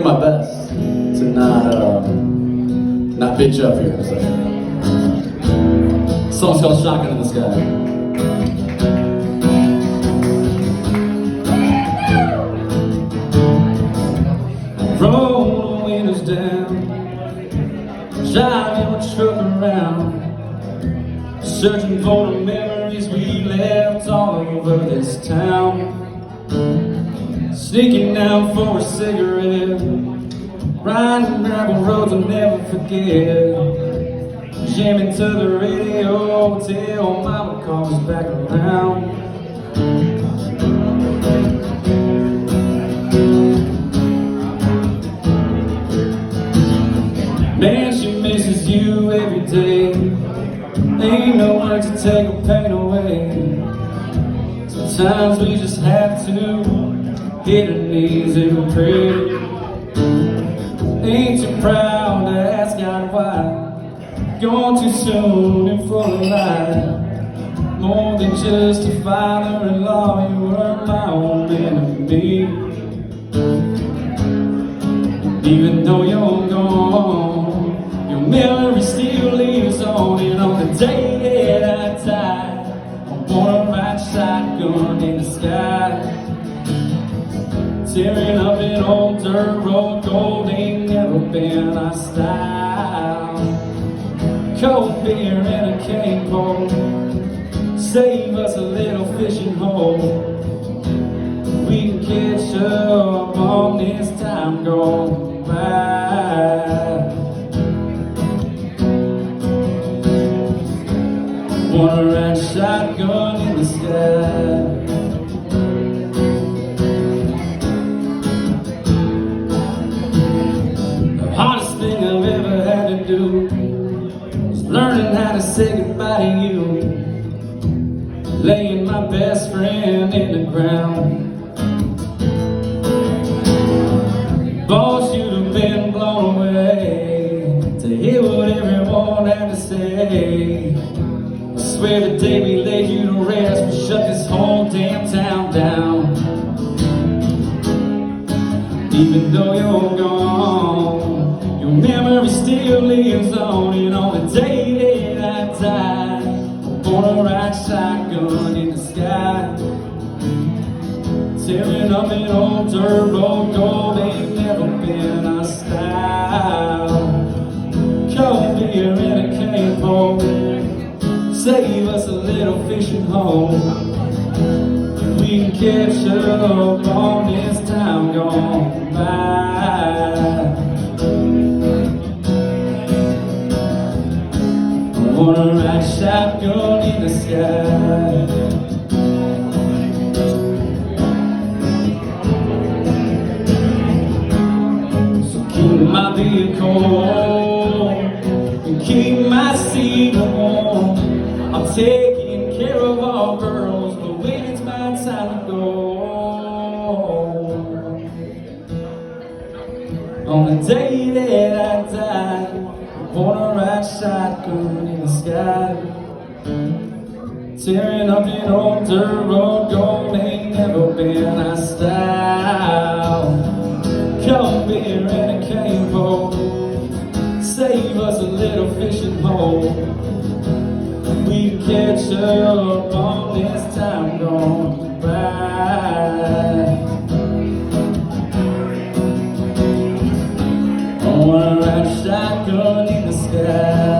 my best to not bitch up here in a second. Song's called Shotgun in the Sky. Roll the windows down, driving my truck around, searching for the memories we left all over this town. Sneaking down for a cigarette, riding gravel roads I'll never forget, jamming to the radio till mama calls back around. Man, she misses you every day. Ain't no words to take her pain away. Sometimes we just have to hit our knees and pray. Ain't too proud to ask God why. Gone too soon and full of life. More than just a father-in-law, you were my own enemy. Even though you're gone, your memory still lives on. And on the day that I die, I wanna ride shotgun in the sky, tearing up an old dirt road. Gold ain't never been our style. Cold beer and a cane pole, save us a little fishing hole. We can catch up on this time gone by. Wanna ride shotgun in the sky. The hardest thing I've ever had to do was learning how to say goodbye to you, laying my best friend in the ground. Boss, you'd have been blown away to hear what everyone had to say. I swear the day we laid you to rest, we shut this whole damn town down. Even though you're gone, your memory still lives on. And on the day that I die, I wanna ride shotgun in the sky, tearing up an old dirt road. Gold ain't never been our style. Cold beer and a cane pole, save us a little fishing hole. We can catch up on this time gone by. I wanna ride shotgun in the sky. Keep my vehicle and keep my seat warm. I'm taking care of all girls, but when it's my time to go, on the day that I die, I wanna ride shotgun in the sky, tearing up an old dirt road. Gold ain't never been our style. Cold beer and a cane pole, save us a little fishing hole. We can catch up on this time gone by. I wanna ride shotgun in the sky.